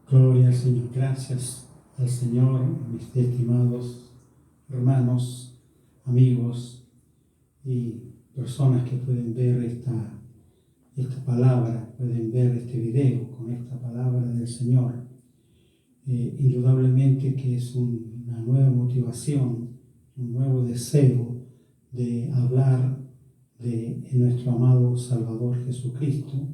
Gloria al Señor. Gracias al Señor, mis estimados hermanos, amigos y personas que pueden ver esta palabra, pueden ver este video con esta palabra del Señor. Indudablemente que es una nueva motivación, un nuevo deseo de hablar de nuestro amado Salvador Jesucristo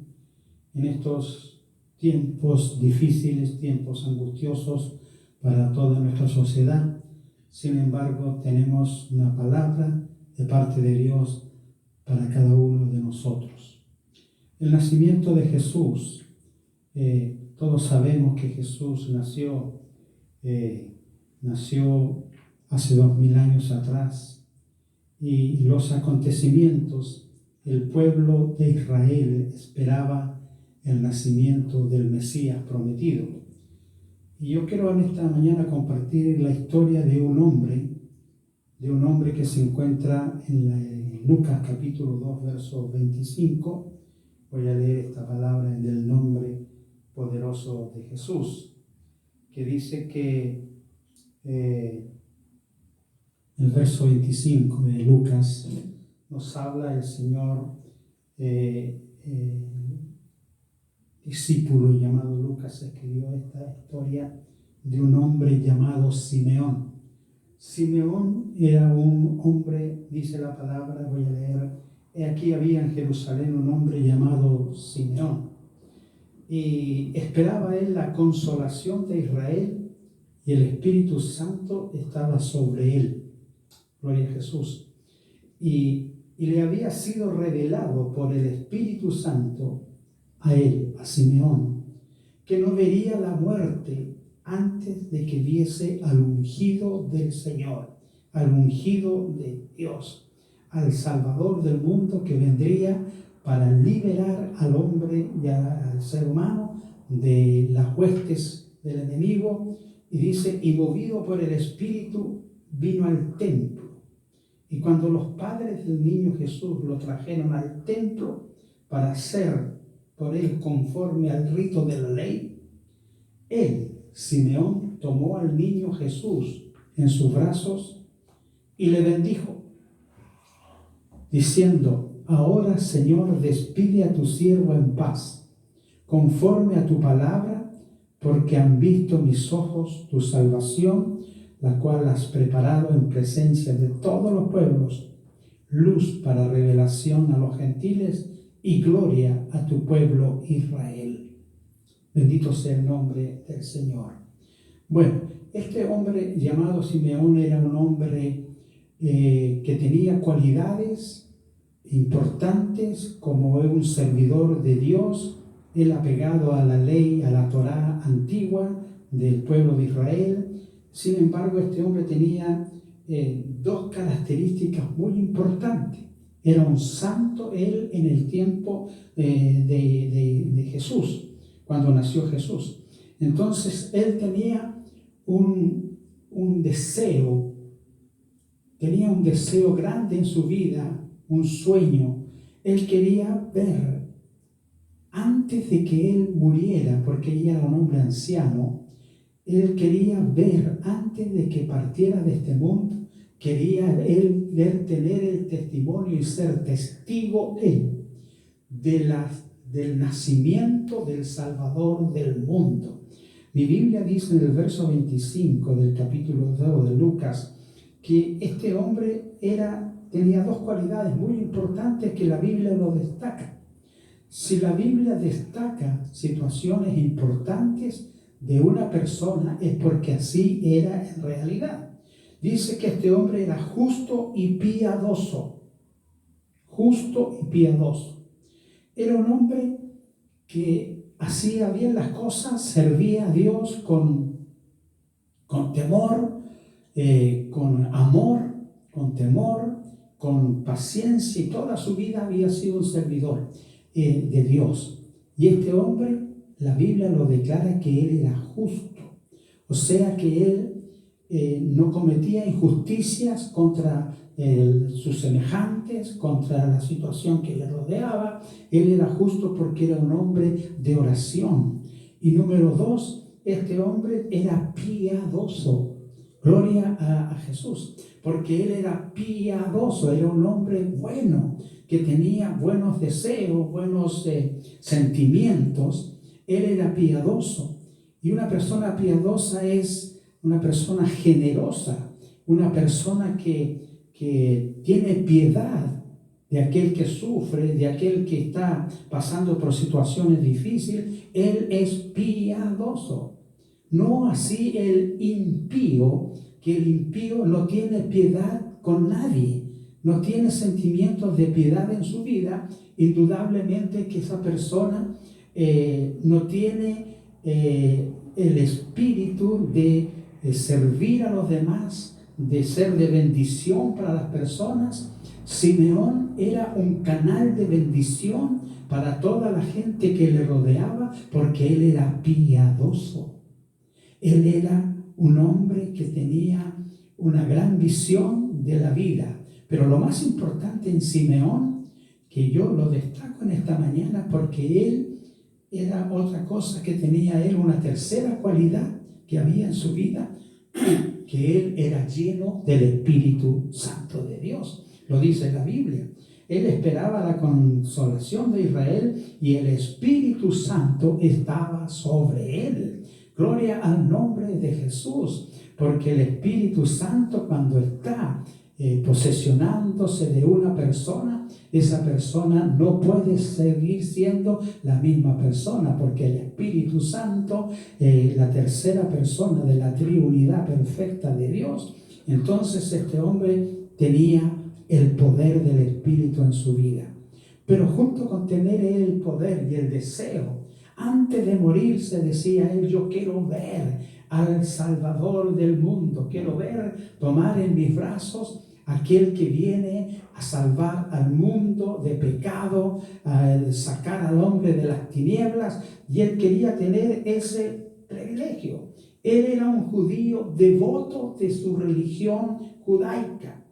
en estos tiempos difíciles, tiempos angustiosos para toda nuestra sociedad. Sin embargo, tenemos una palabra de parte de Dios para cada uno de nosotros. El nacimiento de Jesús, todos sabemos que Jesús nació hace 2000 años atrás, y los acontecimientos, el pueblo de Israel esperaba el nacimiento del Mesías prometido. Y yo quiero en esta mañana compartir la historia de un hombre que se encuentra en Lucas capítulo 2, verso 25. Voy a leer esta palabra en el nombre poderoso de Jesús, que dice que el verso 25 de Lucas nos habla el Señor, discípulo llamado Lucas escribió esta historia de un hombre llamado Simeón. Simeón era un hombre, dice la palabra, voy a leer, aquí había en Jerusalén un hombre llamado Simeón, y esperaba él la consolación de Israel, y el Espíritu Santo estaba sobre él. Gloria a Jesús. Y le había sido revelado por el Espíritu Santo a él, a Simeón, que no vería la muerte antes de que viese al ungido del Señor, al ungido de Dios, al Salvador del mundo que vendría para liberar al hombre y al ser humano de las huestes del enemigo. Y dice, y movido por el Espíritu vino al templo. Y cuando los padres del niño Jesús lo trajeron al templo para hacer por él conforme al rito de la ley, él, Simeón, tomó al niño Jesús en sus brazos y le bendijo, diciendo, ahora, Señor, despide a tu siervo en paz, conforme a tu palabra, porque han visto mis ojos tu salvación, la cual has preparado en presencia de todos los pueblos, luz para revelación a los gentiles y gloria a tu pueblo Israel. Bendito sea el nombre del Señor. Bueno, este hombre llamado Simeón era un hombre que tenía cualidades importantes como un servidor de Dios, él apegado a la ley, a la Torá antigua del pueblo de Israel. Sin embargo, este hombre tenía dos características muy importantes. Era un santo él en el tiempo de Jesús, cuando nació Jesús. Entonces, él tenía un deseo grande en su vida, un sueño. Él quería ver, antes de que él muriera, porque ya era un hombre anciano, él quería ver, antes de que partiera de este mundo, quería él tener el testimonio y ser testigo él del nacimiento del Salvador del mundo. Mi Biblia dice en el verso 25 del capítulo 2 de Lucas que este hombre tenía dos cualidades muy importantes que la Biblia lo destaca. Si la Biblia destaca situaciones importantes de una persona, es porque así era en realidad. Dice que este hombre era justo y piadoso. Justo y piadoso. Era un hombre que hacía bien las cosas, servía a Dios con temor, con amor, con temor, con paciencia, y toda su vida había sido un servidor de Dios. Y este hombre, la Biblia lo declara que él era justo, o sea que él no cometía injusticias contra sus semejantes, contra la situación que le rodeaba. Él era justo porque era un hombre de oración. Y número dos, este hombre era piadoso. Gloria a Jesús, porque él era piadoso, era un hombre bueno, que tenía buenos deseos, buenos sentimientos. Él era piadoso. Y una persona piadosa es una persona generosa, una persona que tiene piedad de aquel que sufre, de aquel que está pasando por situaciones difíciles. Él es piadoso. No así el impío, que el impío no tiene piedad con nadie, no tiene sentimientos de piedad en su vida. Indudablemente que esa persona no tiene el espíritu de servir a los demás, de ser de bendición para las personas. Simeón era un canal de bendición para toda la gente que le rodeaba, porque él era piadoso. Él era un hombre que tenía una gran visión de la vida. Pero lo más importante en Simeón, que yo lo destaco en esta mañana, porque él era otra cosa que tenía él, una tercera cualidad que había en su vida, que él era lleno del Espíritu Santo de Dios. Lo dice la Biblia. Él esperaba la consolación de Israel y el Espíritu Santo estaba sobre él. Gloria al nombre de Jesús, porque el Espíritu Santo, cuando está posesionándose de una persona, esa persona no puede seguir siendo la misma persona, porque el Espíritu Santo, la tercera persona de la triunidad perfecta de Dios, entonces este hombre tenía el poder del Espíritu en su vida. Pero junto con tener el poder y el deseo, antes de morirse decía él: yo quiero ver al Salvador del mundo, quiero ver, tomar en mis brazos aquel que viene a salvar al mundo de pecado, a sacar al hombre de las tinieblas. Y él quería tener ese privilegio. Él era un judío devoto de su religión judaica.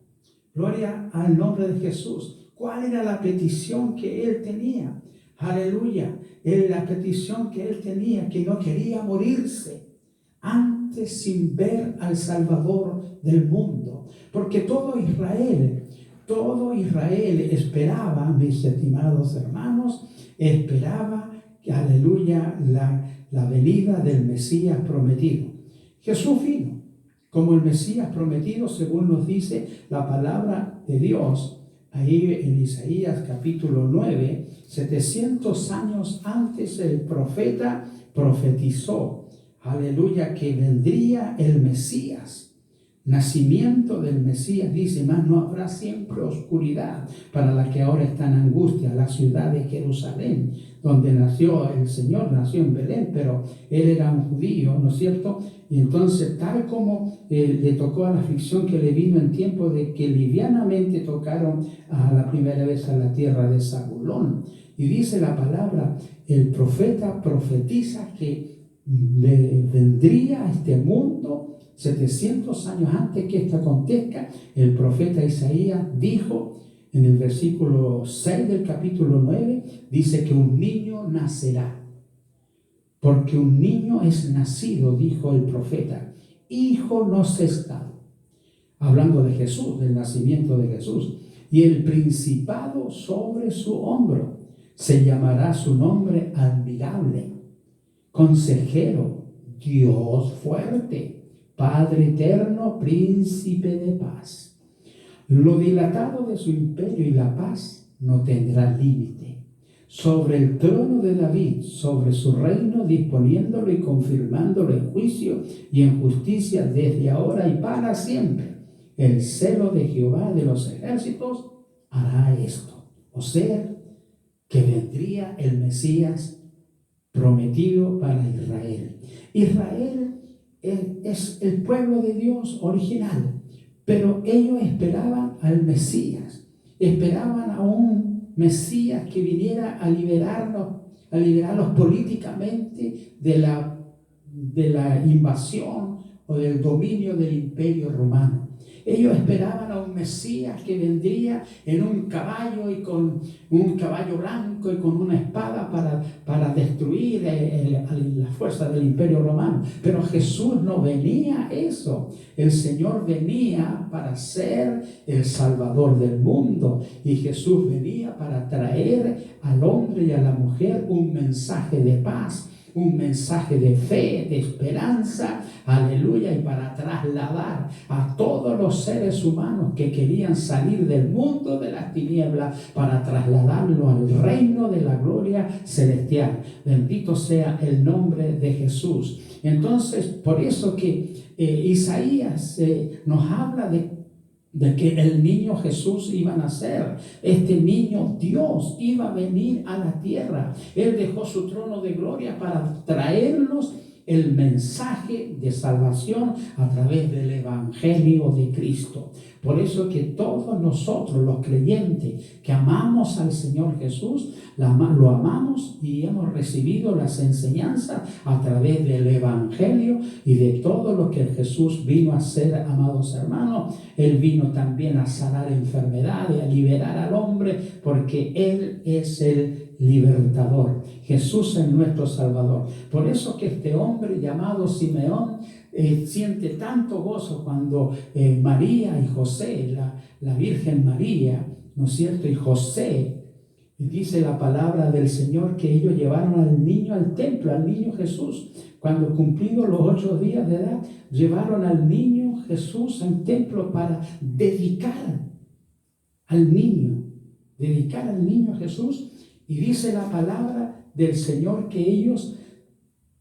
Gloria al nombre de Jesús. ¿Cuál era la petición que él tenía? Aleluya. La petición que él tenía, que no quería morirse antes sin ver al Salvador del mundo. Porque todo Israel esperaba, mis estimados hermanos, esperaba, aleluya, la venida del Mesías prometido. Jesús vino como el Mesías prometido, según nos dice la palabra de Dios. Ahí en Isaías capítulo 9, 700 años antes el profeta profetizó, aleluya, que vendría el Mesías. Nacimiento del Mesías, dice: mas no habrá siempre oscuridad para la que ahora está en angustia, la ciudad de Jerusalén, donde nació el Señor. Nació en Belén, pero él era un judío, ¿no es cierto? Y entonces, tal como le tocó a la aflicción que le vino en tiempo de que livianamente tocaron a la primera vez a la tierra de Zabulón. Y dice la palabra, el profeta profetiza que vendría a este mundo 700 años antes que esto acontezca. El profeta Isaías dijo en el versículo 6 del capítulo 9, dice que un niño nacerá. Porque un niño es nacido, dijo el profeta, hijo nos es dado. Hablando de Jesús, del nacimiento de Jesús. Y el principado sobre su hombro. Se llamará su nombre admirable, consejero, Dios fuerte, Padre eterno, príncipe de paz. Lo dilatado de su imperio y la paz no tendrá límite. Sobre el trono de David, sobre su reino, disponiéndolo y confirmándolo en juicio y en justicia desde ahora y para siempre. El celo de Jehová de los ejércitos hará esto. O sea, que vendría el Mesías prometido para Israel. Israel es el pueblo de Dios original, pero ellos esperaban al Mesías, esperaban a un Mesías que viniera a liberarlos políticamente de la invasión o del dominio del imperio romano. Ellos esperaban a un Mesías que vendría en un caballo y con un caballo blanco y con una espada para destruir la fuerza del Imperio Romano. Pero Jesús no venía a eso. El Señor venía para ser el Salvador del mundo. Y Jesús venía para traer al hombre y a la mujer un mensaje de paz, un mensaje de fe, de esperanza, aleluya, y para trasladar a todos los seres humanos que querían salir del mundo de las tinieblas para trasladarlo al reino de la gloria celestial. Bendito sea el nombre de Jesús. Entonces, por eso que Isaías nos habla de que el niño Jesús iba a nacer. Este niño Dios iba a venir a la tierra. Él dejó su trono de gloria para traernos el mensaje de salvación a través del Evangelio de Cristo. Por eso que todos nosotros, los creyentes que amamos al Señor Jesús, lo amamos y hemos recibido las enseñanzas a través del Evangelio y de todo lo que Jesús vino a hacer, amados hermanos. Él vino también a sanar enfermedades, a liberar al hombre, porque Él es el libertador. Jesús es nuestro Salvador. Por eso que este hombre llamado Simeón siente tanto gozo cuando María y José, la Virgen María, ¿no es cierto? Y José, dice la palabra del Señor que ellos llevaron al niño al templo, al niño Jesús. Cuando cumplidos los 8 días de edad, llevaron al niño Jesús al templo para dedicar al niño Jesús. Y dice la palabra del Señor que ellos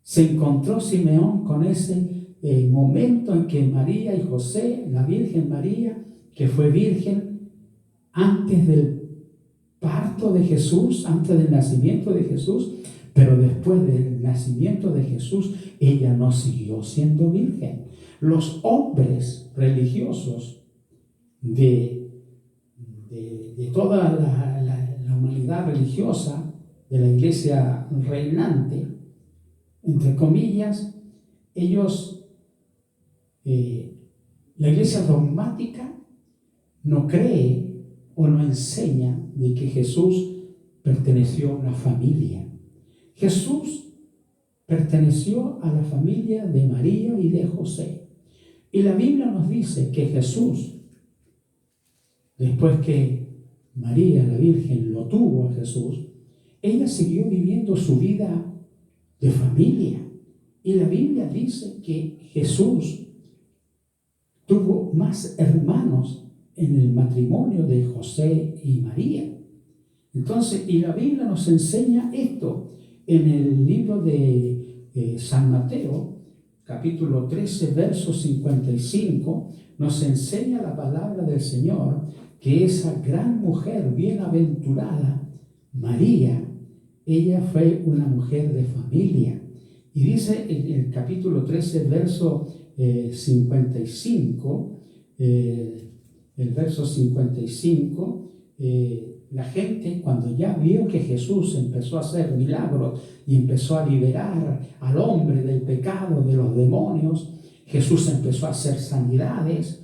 se encontró Simeón con ese momento en que María y José, la Virgen María, que fue virgen antes del parto de Jesús, antes del nacimiento de Jesús, pero después del nacimiento de Jesús, ella no siguió siendo virgen. Los hombres religiosos de toda la humanidad religiosa, de la iglesia reinante, entre comillas, ellos, la iglesia dogmática no cree o no enseña de que Jesús perteneció a una familia. Jesús perteneció a la familia de María y de José. Y la Biblia nos dice que Jesús, después que María, la Virgen, lo tuvo a Jesús, ella siguió viviendo su vida de familia. Y la Biblia dice que Jesús tuvo más hermanos en el matrimonio de José y María. Entonces, y la Biblia nos enseña esto en el libro de San Mateo, capítulo 13, verso 55, nos enseña la palabra del Señor que esa gran mujer bienaventurada, María, ella fue una mujer de familia. Y dice en el capítulo 13, verso 55, el verso 55, la gente cuando ya vio que Jesús empezó a hacer milagros y empezó a liberar al hombre del pecado, de los demonios, Jesús empezó a hacer sanidades.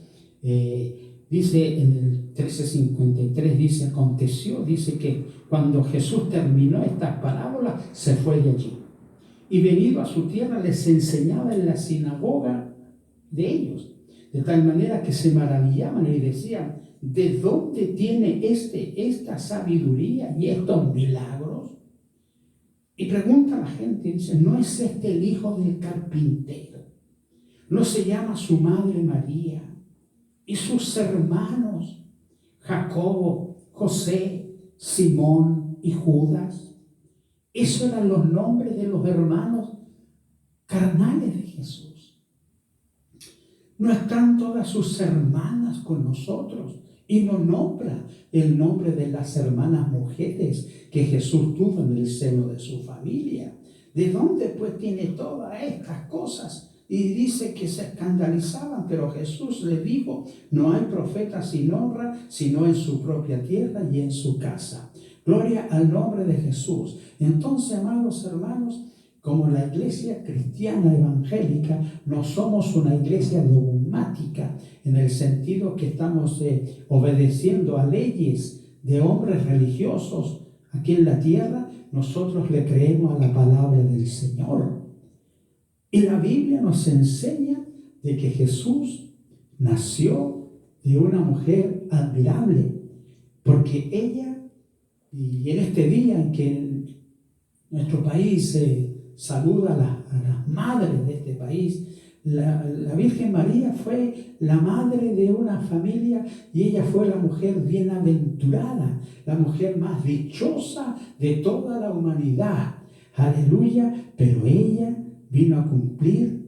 Dice en el 13:53, dice, aconteció, dice que cuando Jesús terminó estas parábolas, se fue de allí. Y venido a su tierra, les enseñaba en la sinagoga de ellos, de tal manera que se maravillaban y decían, ¿de dónde tiene esta sabiduría y estos milagros? Y pregunta a la gente, dice, ¿no es este el hijo del carpintero? ¿No se llama su madre María? Y sus hermanos, Jacobo, José, Simón y Judas. Esos eran los nombres de los hermanos carnales de Jesús. No están todas sus hermanas con nosotros. Y nos nombra el nombre de las hermanas mujeres que Jesús tuvo en el seno de su familia. ¿De dónde pues tiene todas estas cosas? Y dice que se escandalizaban, pero Jesús le dijo, no hay profeta sin honra, sino en su propia tierra y en su casa. Gloria al nombre de Jesús. Entonces, amados hermanos, como la iglesia cristiana evangélica, no somos una iglesia dogmática en el sentido que estamos obedeciendo a leyes de hombres religiosos aquí en la tierra. Nosotros le creemos a la palabra del Señor. Y la Biblia nos enseña de que Jesús nació de una mujer admirable, porque ella, y en este día en que nuestro país saluda a las madres de este país, la Virgen María fue la madre de una familia y ella fue la mujer bienaventurada, la mujer más dichosa de toda la humanidad. Aleluya, pero ella vino a cumplir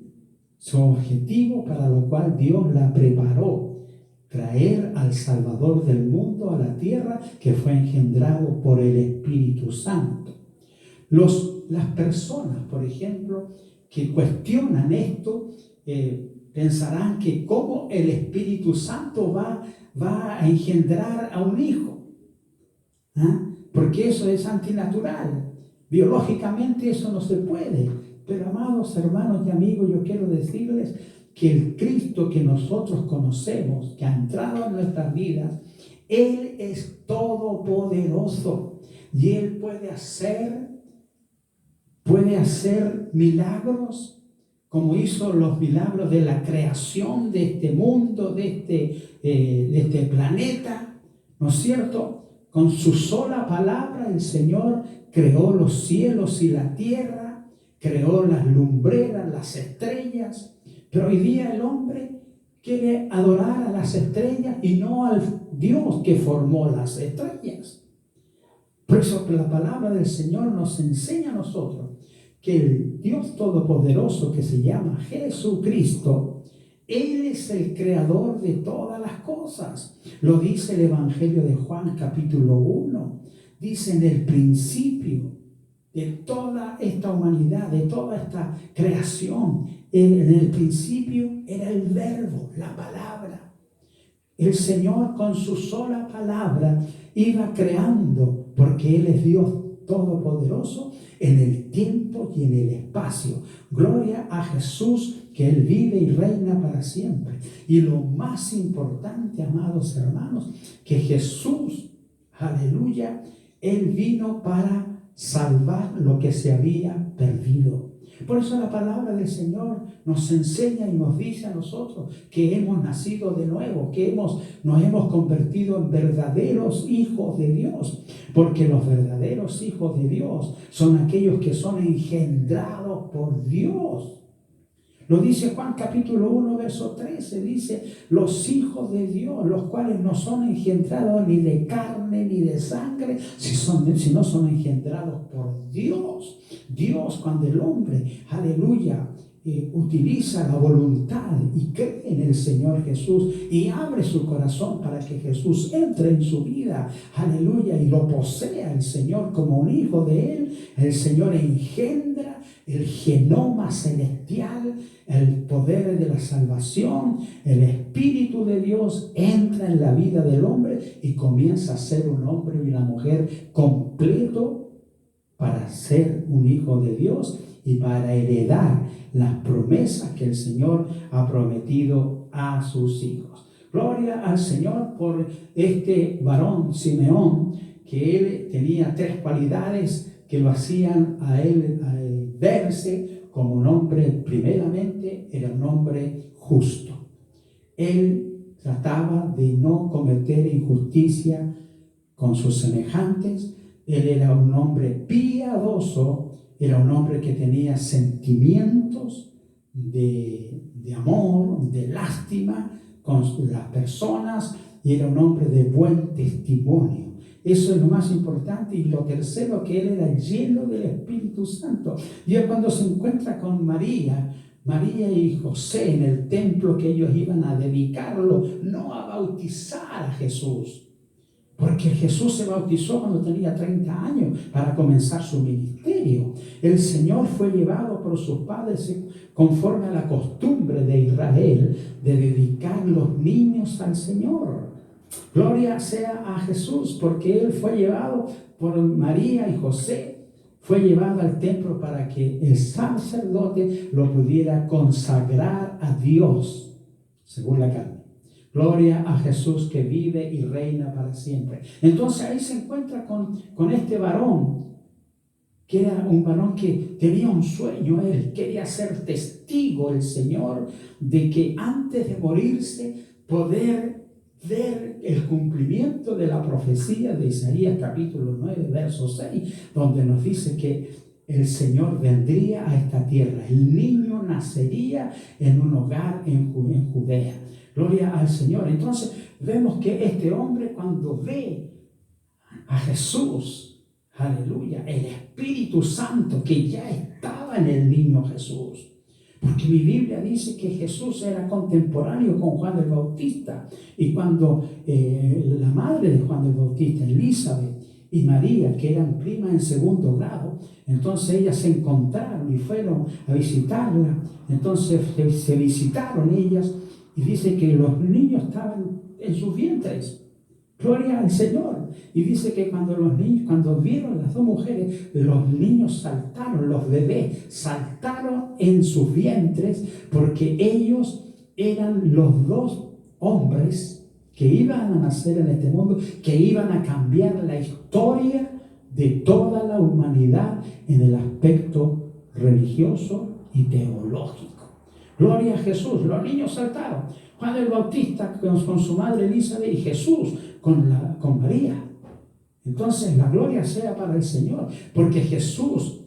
su objetivo para lo cual Dios la preparó: traer al Salvador del mundo a la tierra, que fue engendrado por el Espíritu Santo. Las personas, por ejemplo, que cuestionan esto, pensarán que cómo el Espíritu Santo va a engendrar a un hijo, ¿ah? Porque eso es antinatural. Biológicamente eso no se puede. Pero, amados hermanos y amigos, yo quiero decirles que el Cristo que nosotros conocemos, que ha entrado en nuestras vidas, Él es todopoderoso y Él puede hacer milagros, como hizo los milagros de la creación de este mundo, de este planeta, ¿no es cierto? Con su sola palabra el Señor creó los cielos y la tierra, creó las lumbreras, las estrellas. Pero hoy día el hombre quiere adorar a las estrellas y no al Dios que formó las estrellas. Por eso la palabra del Señor nos enseña a nosotros que el Dios Todopoderoso, que se llama Jesucristo, Él es el creador de todas las cosas. Lo dice el Evangelio de Juan, capítulo 1. Dice: en el principio de toda esta humanidad, de toda esta creación, en el principio era el Verbo, la palabra. El Señor con su sola palabra iba creando, porque Él es Dios Todopoderoso en el tiempo y en el espacio. Gloria a Jesús, que Él vive y reina para siempre. Y lo más importante, amados hermanos, que Jesús, aleluya, Él vino para salvar lo que se había perdido. Por eso la palabra del Señor nos enseña y nos dice a nosotros que hemos nacido de nuevo, que nos hemos convertido en verdaderos hijos de Dios, porque los verdaderos hijos de Dios son aquellos que son engendrados por Dios. Lo dice Juan capítulo 1, verso 13, dice: los hijos de Dios, los cuales no son engendrados ni de carne ni de sangre, sino son engendrados por Dios. Dios, cuando el hombre, aleluya, utiliza la voluntad y cree en el Señor Jesús y abre su corazón para que Jesús entre en su vida, aleluya, y lo posea el Señor como un hijo de Él, el Señor engendra el genoma celestial, el poder de la salvación. El Espíritu de Dios entra en la vida del hombre y comienza a ser un hombre y una mujer completo para ser un hijo de Dios y para heredar las promesas que el Señor ha prometido a sus hijos. Gloria al Señor por este varón Simeón, que él tenía 3 cualidades que lo hacían a él verse como un hombre. Primeramente, era un hombre justo. Él trataba de no cometer injusticia con sus semejantes. Él era un hombre piadoso, era un hombre que tenía sentimientos de amor, de lástima con las personas, y era un hombre de buen testimonio. Eso es lo más importante. Y lo tercero, que él era lleno del Espíritu Santo. Y cuando se encuentra con María y José en el templo, que ellos iban a dedicarlo, no a bautizar a Jesús, porque Jesús se bautizó cuando tenía 30 años para comenzar su ministerio. El Señor fue llevado por sus padres conforme a la costumbre de Israel de dedicar los niños al Señor. Gloria sea a Jesús, porque Él fue llevado por María y José, fue llevado al templo para que el sacerdote lo pudiera consagrar a Dios, según la carne. Gloria a Jesús que vive y reina para siempre. Entonces ahí se encuentra con este varón, que era un varón que tenía un sueño. Él quería ser testigo, el Señor, de que antes de morirse poder ver el cumplimiento de la profecía de Isaías capítulo 9, verso 6, donde nos dice que el Señor vendría a esta tierra. El niño nacería en un hogar en Judea. Gloria al Señor. Entonces vemos que este hombre, cuando ve a Jesús, aleluya, el Espíritu Santo que ya estaba en el niño Jesús. Porque mi Biblia dice que Jesús era contemporáneo con Juan el Bautista. Y cuando la madre de Juan el Bautista, Elizabeth, y María, que eran primas en segundo grado, entonces ellas se encontraron y fueron a visitarla. Entonces se visitaron ellas y dice que los niños estaban en sus vientres. Gloria al Señor. Y dice que cuando vieron las dos mujeres, los niños saltaron, los bebés saltaron en sus vientres, porque ellos eran los dos hombres que iban a nacer en este mundo, que iban a cambiar la historia de toda la humanidad en el aspecto religioso y teológico. Gloria a Jesús. Los niños saltaron. Juan el Bautista con su madre Elizabeth y Jesús con María. Entonces la gloria sea para el Señor, porque Jesús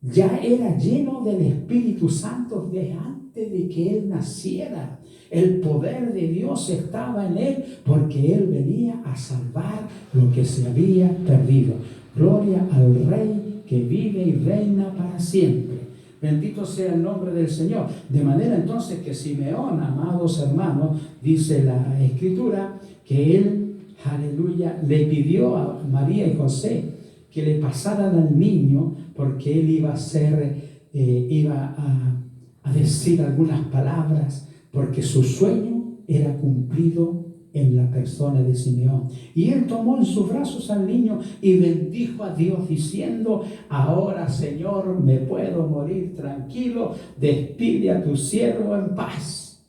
ya era lleno del Espíritu Santo de antes de que Él naciera. El poder de Dios estaba en Él, porque Él venía a salvar lo que se había perdido. Gloria al Rey que vive y reina para siempre. Bendito sea el nombre del Señor. De manera entonces que Simeón, amados hermanos, dice la Escritura, que él, aleluya, le pidió a María y José que le pasaran al niño, porque él iba a decir algunas palabras, porque su sueño era cumplido en la persona de Simeón. Y él tomó en sus brazos al niño y bendijo a Dios diciendo: ahora, Señor, me puedo morir tranquilo, despide a tu siervo en paz,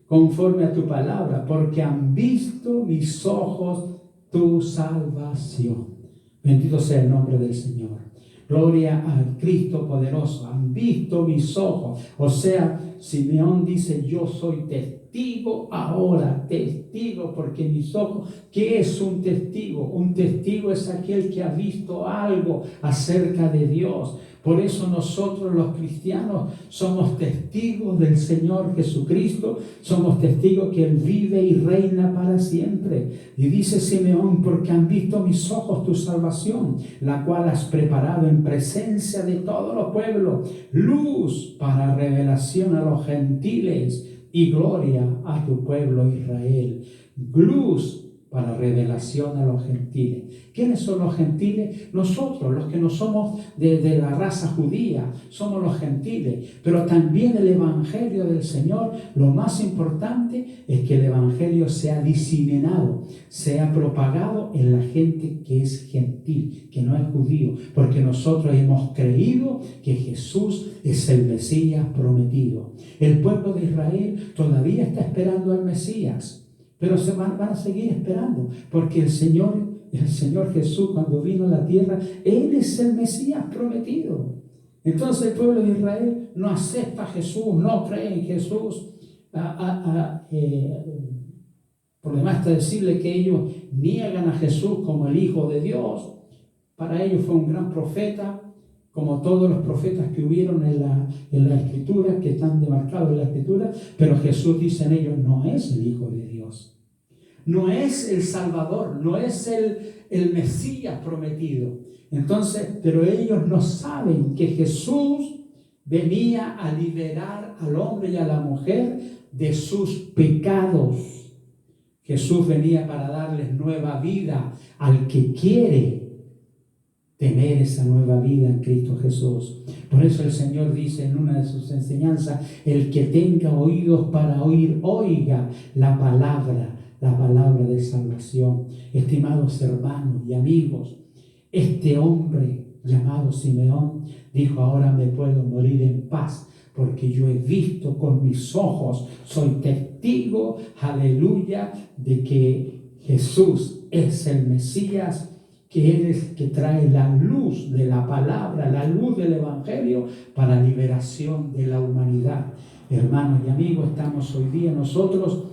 conforme a tu palabra, porque han visto mis ojos tu salvación. Bendito sea el nombre del Señor. Gloria al Cristo poderoso. Han visto mis ojos. O sea, Simeón dice: yo soy testigo ahora, testigo, porque mis ojos. ¿Qué es un testigo? Un testigo es aquel que ha visto algo acerca de Dios. Por eso nosotros los cristianos somos testigos del Señor Jesucristo, somos testigos que Él vive y reina para siempre. Y dice Simeón: porque han visto mis ojos tu salvación, la cual has preparado en presencia de todos los pueblos, luz para revelación a los gentiles y gloria a tu pueblo Israel. Luz para revelación a los gentiles. ¿Quiénes son los gentiles? Nosotros, los que no somos de la raza judía, somos los gentiles. Pero también el evangelio del Señor, lo más importante es que el evangelio sea diseminado, sea propagado en la gente que es gentil, que no es judío, porque nosotros hemos creído que Jesús es el Mesías prometido. El pueblo de Israel todavía está esperando al Mesías, pero se van a seguir esperando, porque el Señor Jesús, cuando vino a la tierra, Él es el Mesías prometido. Entonces el pueblo de Israel no acepta a Jesús, no cree en Jesús. Por demás está decirle que ellos niegan a Jesús como el Hijo de Dios. Para ellos fue un gran profeta, como todos los profetas que hubieron en la Escritura, que están demarcados en la Escritura, pero Jesús, dicen ellos, no es el Hijo de Dios, no es el Salvador, no es el Mesías prometido. Entonces, pero ellos no saben que Jesús venía a liberar al hombre y a la mujer de sus pecados. Jesús venía para darles nueva vida al que quiere tener esa nueva vida en Cristo Jesús. Por eso el Señor dice en una de sus enseñanzas: el que tenga oídos para oír, oiga la palabra de salvación. Estimados hermanos y amigos, este hombre llamado Simeón dijo: ahora me puedo morir en paz, porque yo he visto con mis ojos, soy testigo, aleluya, de que Jesús es el Mesías, que Él es que trae la luz de la palabra, la luz del Evangelio para liberación de la humanidad. Hermanos y amigos, estamos hoy día nosotros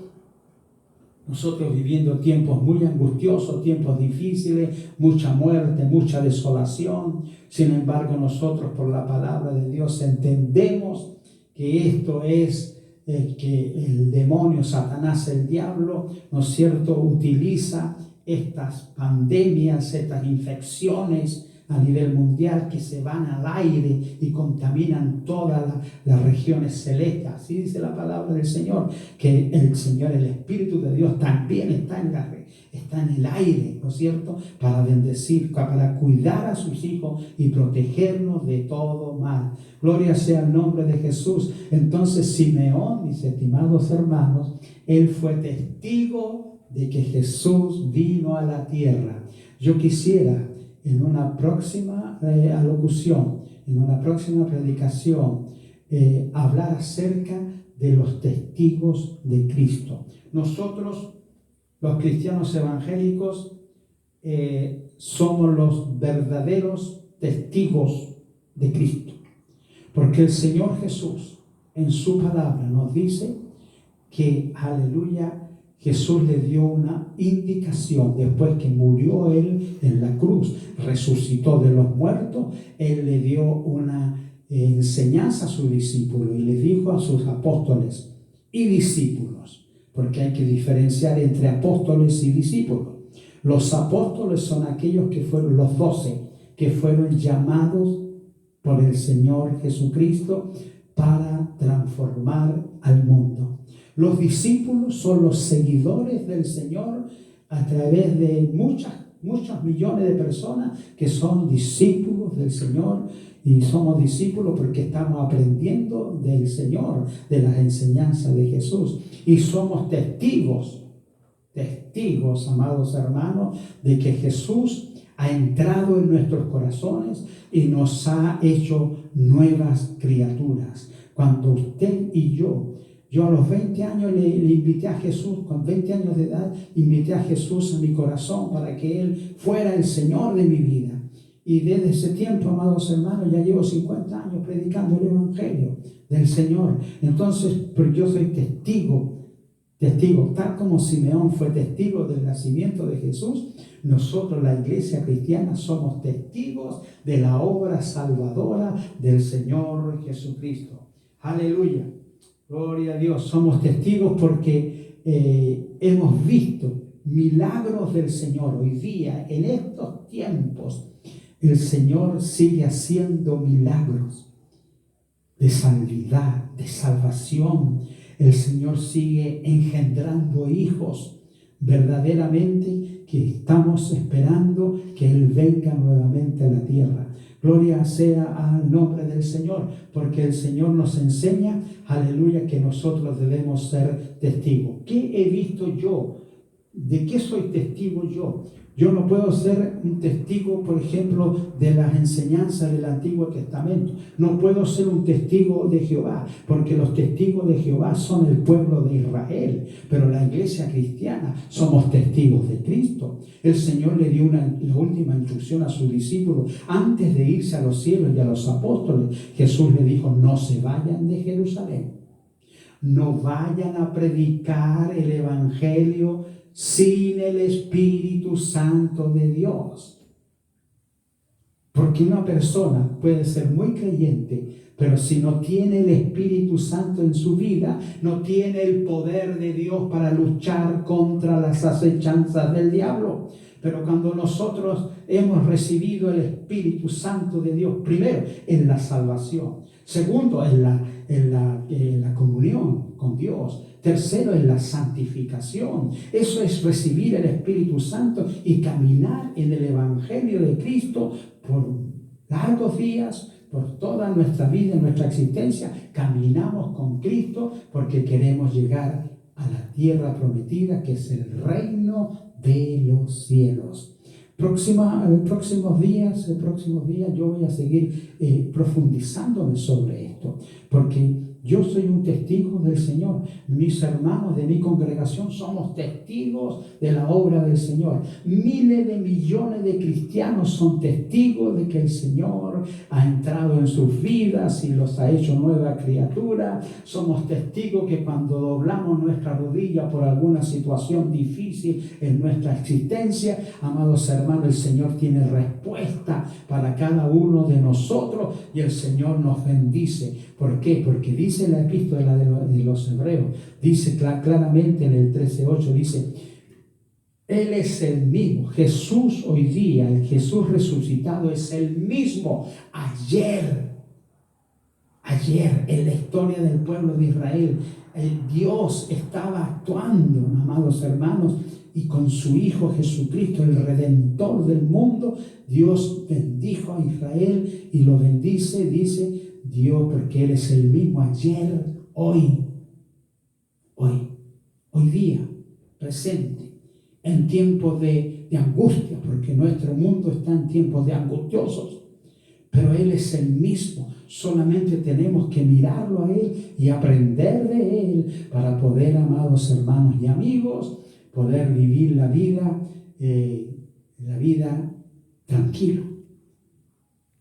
viviendo tiempos muy angustiosos, tiempos difíciles, mucha muerte, mucha desolación. Sin embargo, nosotros por la palabra de Dios entendemos que esto es que el demonio, Satanás, el diablo, ¿no es cierto?, utiliza estas pandemias, estas infecciones a nivel mundial que se van al aire y contaminan todas las regiones celestes. Así dice la palabra del Señor, que el Señor, el Espíritu de Dios también está en el aire, ¿no es cierto?, para bendecir, para cuidar a sus hijos y protegernos de todo mal. Gloria sea el nombre de Jesús. Entonces Simeón, mis estimados hermanos, él fue testigo de que Jesús vino a la tierra. Yo quisiera en una próxima alocución, en una próxima predicación, hablar acerca de los testigos de Cristo. Nosotros, los cristianos evangélicos, somos los verdaderos testigos de Cristo, porque el Señor Jesús en su palabra nos dice que, aleluya, Jesús le dio una indicación después que murió Él en la cruz, resucitó de los muertos. Él le dio una enseñanza a sus discípulos y le dijo a sus apóstoles y discípulos, porque hay que diferenciar entre apóstoles y discípulos. Los apóstoles son aquellos que fueron los 12, que fueron llamados por el Señor Jesucristo para transformar al mundo. Los discípulos son los seguidores del Señor a través de muchos millones de personas que son discípulos del Señor, y somos discípulos porque estamos aprendiendo del Señor, de las enseñanzas de Jesús, y somos testigos, amados hermanos, de que Jesús ha entrado en nuestros corazones y nos ha hecho nuevas criaturas. Cuando usted y yo a los 20 años le invité a Jesús, con 20 años de edad, invité a Jesús en mi corazón para que Él fuera el Señor de mi vida. Y desde ese tiempo, amados hermanos, ya llevo 50 años predicando el Evangelio del Señor. Entonces, pues yo soy testigo, tal como Simeón fue testigo del nacimiento de Jesús. Nosotros, la iglesia cristiana, somos testigos de la obra salvadora del Señor Jesucristo. Aleluya. Gloria a Dios. Somos testigos porque hemos visto milagros del Señor. Hoy día, en estos tiempos, el Señor sigue haciendo milagros de sanidad, de salvación. El Señor sigue engendrando hijos. Verdaderamente que estamos esperando que Él venga nuevamente a la tierra. Gloria sea al nombre del Señor, porque el Señor nos enseña, aleluya, que nosotros debemos ser testigos. ¿Qué he visto yo? ¿De qué soy testigo yo? Yo no puedo ser un testigo, por ejemplo, de las enseñanzas del Antiguo Testamento. No puedo ser un testigo de Jehová, porque los testigos de Jehová son el pueblo de Israel. Pero la iglesia cristiana somos testigos de Cristo. El Señor le dio la última instrucción a sus discípulos. Antes de irse a los cielos y a los apóstoles, Jesús le dijo: no se vayan de Jerusalén. No vayan a predicar el Evangelio sin el Espíritu Santo de Dios. Porque una persona puede ser muy creyente, pero si no tiene el Espíritu Santo en su vida, no tiene el poder de Dios para luchar contra las acechanzas del diablo. Pero cuando nosotros hemos recibido el Espíritu Santo de Dios, primero en la salvación, segundo en la comunión con Dios, tercero en la santificación. Eso es recibir el Espíritu Santo y caminar en el Evangelio de Cristo por largos días, por toda nuestra vida, nuestra existencia. Caminamos con Cristo porque queremos llegar a la tierra prometida, que es el reino de los cielos. Próximos días yo voy a seguir profundizándome sobre esto, porque yo soy un testigo del Señor. Mis hermanos de mi congregación somos testigos de la obra del Señor. Miles de millones de cristianos son testigos de que el Señor ha entrado en sus vidas y los ha hecho nueva criatura. Somos testigos que cuando doblamos nuestra rodilla por alguna situación difícil en nuestra existencia, amados hermanos, el Señor tiene respuesta para cada uno de nosotros y el Señor nos bendice. ¿Por qué? Porque dice la epístola de los Hebreos, dice claramente en el 13:8, dice: Él es el mismo. Jesús hoy día, el Jesús resucitado, es el mismo ayer en la historia del pueblo de Israel. Dios estaba actuando, amados hermanos, y con su Hijo Jesucristo, el Redentor del mundo, Dios bendijo a Israel y lo bendice, dice Dios, porque Él es el mismo ayer, hoy día, presente, en tiempos de angustia, porque nuestro mundo está en tiempos de angustiosos, pero Él es el mismo. Solamente tenemos que mirarlo a Él y aprender de Él para poder, amados hermanos y amigos, poder vivir la vida tranquilo.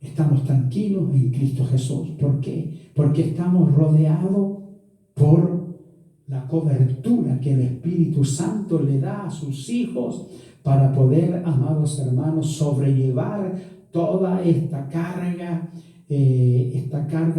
Estamos tranquilos en Cristo Jesús. ¿Por qué? Porque estamos rodeados por la cobertura que el Espíritu Santo le da a sus hijos para poder, amados hermanos, sobrellevar toda esta carga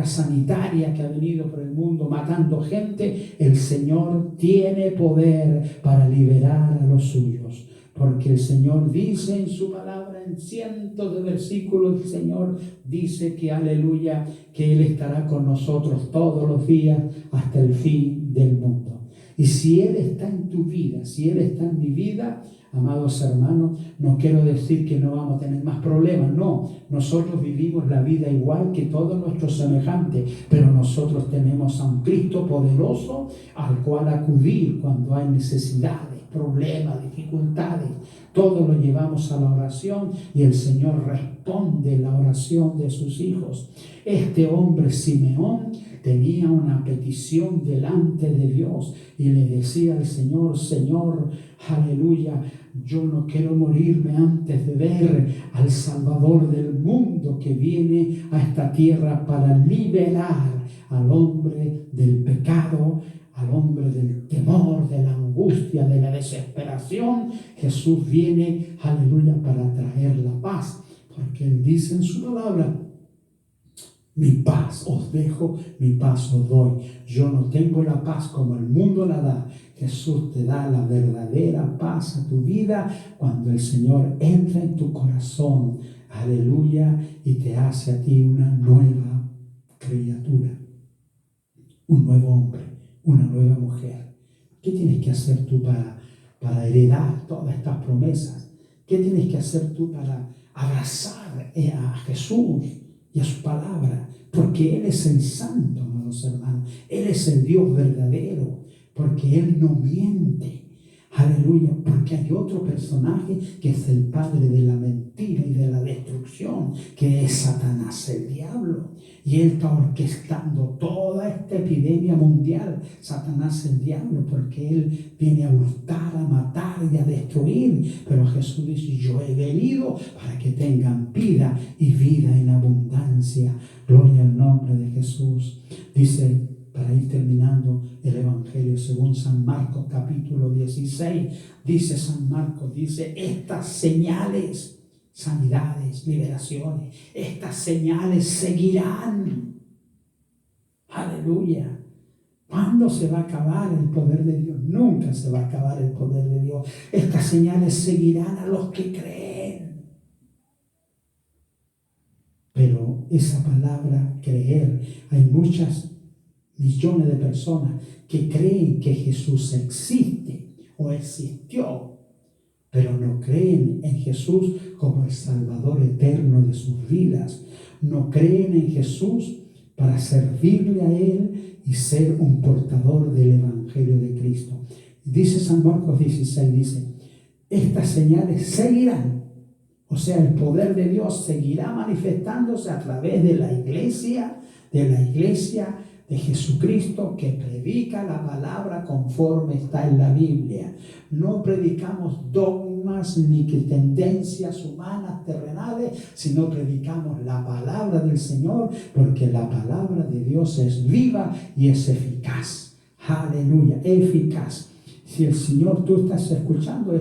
sanitaria que ha venido por el mundo matando gente. El Señor tiene poder para liberar a los suyos, porque el Señor dice en su palabra, en cientos de versículos, el Señor dice que, aleluya, que Él estará con nosotros todos los días hasta el fin del mundo. Y si Él está en tu vida, si Él está en mi vida, amados hermanos, no quiero decir que no vamos a tener más problemas, no. Nosotros vivimos la vida igual que todos nuestros semejantes, pero nosotros tenemos a un Cristo poderoso al cual acudir cuando hay necesidades, problemas, dificultades. Todo lo llevamos a la oración y el Señor responde la oración de sus hijos. Este hombre Simeón tenía una petición delante de Dios y le decía al Señor: Señor, aleluya, yo no quiero morirme antes de ver al Salvador del mundo que viene a esta tierra para liberar al hombre del pecado, al hombre del temor, de la angustia, de la desesperación. Jesús viene, aleluya, para traer la paz, porque Él dice en su palabra: mi paz os dejo, mi paz os doy. Yo no tengo la paz como el mundo la da. Jesús te da la verdadera paz a tu vida cuando el Señor entra en tu corazón, aleluya, y te hace a ti una nueva criatura, un nuevo hombre, una nueva mujer. ¿Qué tienes que hacer tú para heredar todas estas promesas? ¿Qué tienes que hacer tú para abrazar a Jesús y a su palabra? Porque Él es el santo, amados hermanos. Él es el Dios verdadero, porque Él no miente. Aleluya, porque hay otro personaje que es el padre de la mentira y de la destrucción, que es Satanás, el diablo. Y él está orquestando toda esta epidemia mundial, Satanás, el diablo, porque él viene a hurtar, a matar y a destruir. Pero Jesús dice: yo he venido para que tengan vida y vida en abundancia. Gloria al nombre de Jesús. Dice, para ir terminando el Evangelio según San Marcos capítulo 16, dice San Marcos, dice: estas señales, sanidades, liberaciones, estas señales seguirán. Aleluya. ¿Cuándo se va a acabar el poder de Dios? Nunca se va a acabar el poder de Dios. Estas señales seguirán a los que creen. Pero esa palabra creer, hay muchas millones de personas que creen que Jesús existe o existió, pero no creen en Jesús como el Salvador eterno de sus vidas. No creen en Jesús para servirle a Él y ser un portador del Evangelio de Cristo. Dice San Marcos 16, dice: estas señales seguirán O sea, el poder de Dios seguirá manifestándose a través de la iglesia de Jesucristo, que predica la palabra conforme está en la Biblia. No predicamos dogmas ni que tendencias humanas terrenales, sino predicamos la palabra del Señor, porque la palabra de Dios es viva y es eficaz. Aleluya, eficaz. Si el Señor, tú estás escuchando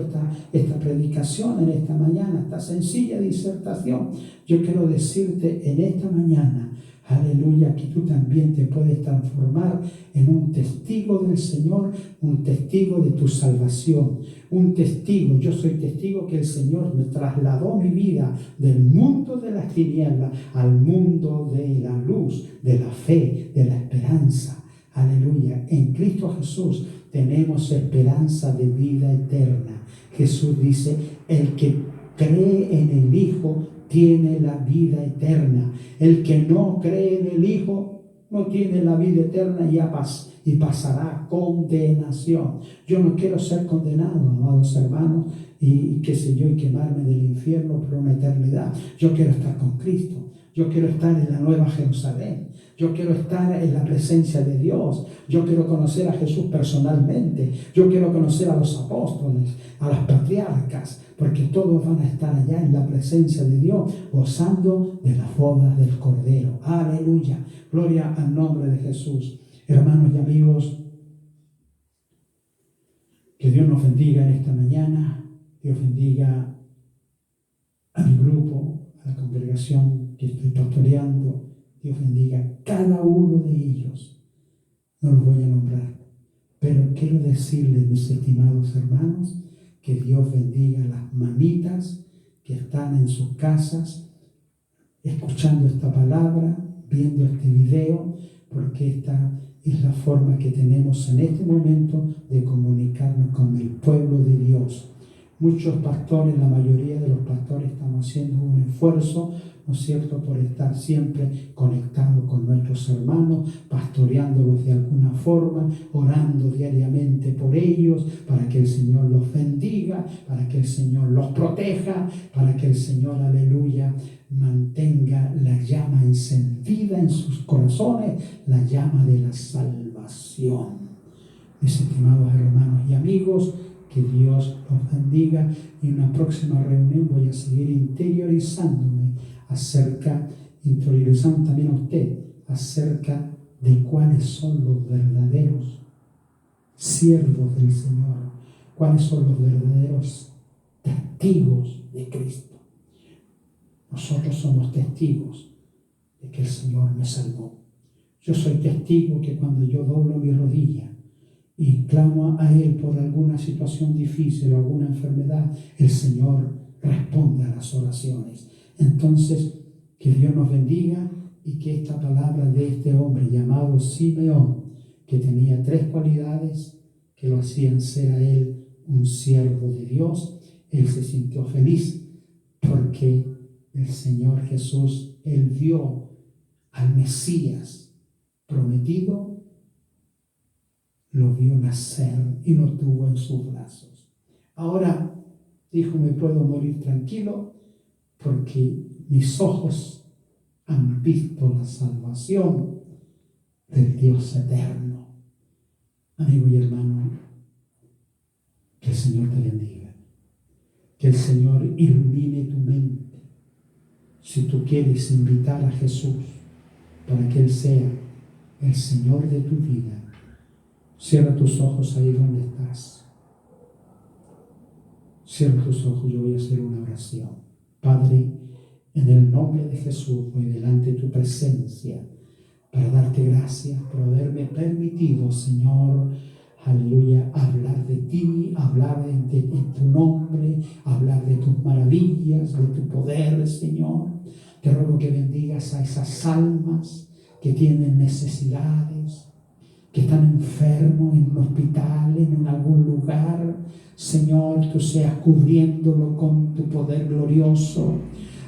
esta predicación en esta mañana, esta sencilla disertación, yo quiero decirte en esta mañana, aleluya, que tú también te puedes transformar en un testigo del Señor, un testigo de tu salvación, un testigo. Yo soy testigo que el Señor me trasladó mi vida del mundo de las tinieblas al mundo de la luz, de la fe, de la esperanza. Aleluya, en Cristo Jesús tenemos esperanza de vida eterna. Jesús dice, el que cree en el Hijo tiene la vida eterna. El que no cree en el Hijo no tiene la vida eterna y pasará a condenación. Yo no quiero ser condenado, amados hermanos, y qué sé yo, y quemarme del infierno por una eternidad. Yo quiero estar con Cristo. Yo quiero estar en la Nueva Jerusalén. Yo quiero estar en la presencia de Dios. Yo quiero conocer a Jesús personalmente. Yo quiero conocer a los apóstoles, a las patriarcas, porque todos van a estar allá en la presencia de Dios, gozando de las bodas del Cordero. Aleluya. Gloria al nombre de Jesús. Hermanos y amigos, que Dios nos bendiga en esta mañana. Dios bendiga a mi grupo, a la congregación que estoy pastoreando. Dios bendiga a cada uno de ellos. No los voy a nombrar, pero quiero decirles, mis estimados hermanos, que Dios bendiga a las mamitas que están en sus casas escuchando esta palabra, viendo este video, porque esta es la forma que tenemos en este momento de comunicarnos con el pueblo de Dios. Muchos pastores, la mayoría de los pastores, estamos haciendo un esfuerzo, ¿no es cierto?, por estar siempre conectados con nuestros hermanos, pastoreándolos de alguna forma, orando diariamente por ellos, para que el Señor los bendiga, para que el Señor los proteja, para que el Señor, aleluya, mantenga la llama encendida en sus corazones, la llama de la salvación. Mis estimados hermanos y amigos, que Dios los bendiga. Y en una próxima reunión voy a seguir interiorizando también a usted, acerca de cuáles son los verdaderos siervos del Señor, cuáles son los verdaderos testigos de Cristo. Nosotros somos testigos de que el Señor me salvó. Yo soy testigo que cuando yo doblo mi rodilla y clamo a Él por alguna situación difícil o alguna enfermedad, el Señor responde a las oraciones. Entonces, que Dios nos bendiga y que esta palabra de este hombre llamado Simeón, que tenía 3 cualidades que lo hacían ser a él un siervo de Dios, él se sintió feliz porque el Señor Jesús, él vio al Mesías prometido, lo vio nacer y lo tuvo en sus brazos. Ahora, dijo, me puedo morir tranquilo porque mis ojos han visto la salvación del Dios eterno. Amigo y hermano, que el Señor te bendiga. Que el Señor ilumine tu mente. Si tú quieres invitar a Jesús para que Él sea el Señor de tu vida, cierra tus ojos ahí donde estás. Cierra tus ojos, yo voy a hacer una oración. Padre, en el nombre de Jesús voy delante de tu presencia para darte gracias por haberme permitido, Señor, aleluya, hablar de ti, hablar de tu nombre, hablar de tus maravillas, de tu poder, Señor. Te ruego que bendigas a esas almas que tienen necesidades, que están enfermos en un hospital, en algún lugar. Señor, tú seas cubriéndolo con tu poder glorioso.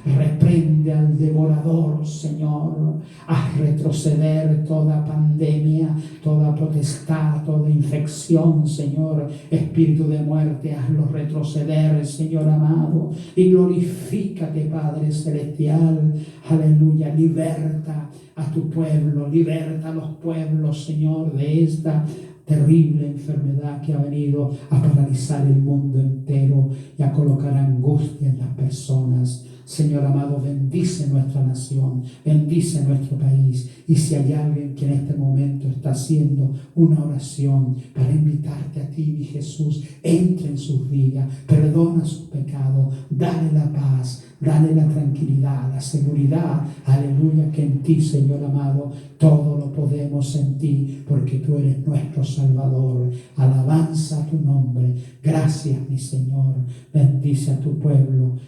Reprende al devorador, Señor. Haz retroceder toda pandemia, toda potestad, toda infección, Señor. Espíritu de muerte, hazlo retroceder, Señor amado. Y glorifícate, Padre celestial. Aleluya. Liberta a tu pueblo, liberta a los pueblos, Señor, de esta terrible enfermedad que ha venido a paralizar el mundo entero y a colocar angustia en las personas. Señor amado, bendice nuestra nación, bendice nuestro país. Y si hay alguien que en este momento está haciendo una oración para invitarte a ti, mi Jesús, entre en sus vidas, perdona sus pecados, dale la paz, dale la tranquilidad, la seguridad, aleluya, que en ti, Señor amado, todo lo podemos en ti, porque tú eres nuestro Salvador. Alabanza a tu nombre. Gracias, mi Señor. Bendice a tu pueblo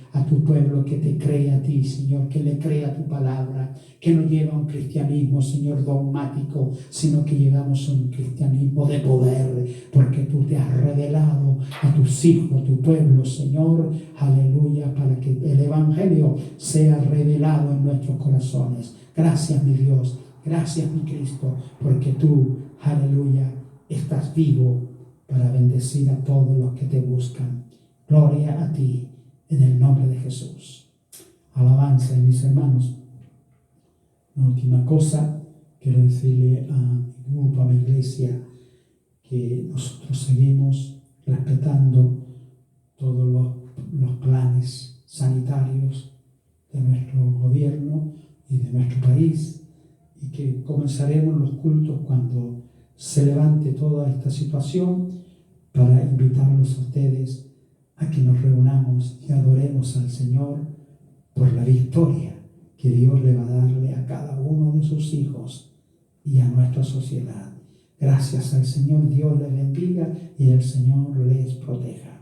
que te cree a ti, Señor, que le cree a tu palabra, que no lleva un cristianismo, Señor, dogmático, sino que llevamos un cristianismo de poder, porque tú te has revelado a tus hijos, a tu pueblo, Señor, aleluya, para que el Evangelio sea revelado en nuestros corazones. Gracias, mi Dios, gracias, mi Cristo, porque tú, aleluya, estás vivo para bendecir a todos los que te buscan. Gloria a ti, en el nombre de Jesús. Alabanza, mis hermanos. Una última cosa, quiero decirle a mi grupo, a mi iglesia, que nosotros seguimos respetando todos los planes sanitarios de nuestro gobierno y de nuestro país, y que comenzaremos los cultos cuando se levante toda esta situación, para invitarlos a ustedes a que nos reunamos y adoremos al Señor por la victoria que Dios le va a darle a cada uno de sus hijos y a nuestra sociedad. Gracias al Señor. Dios les bendiga y el Señor les proteja.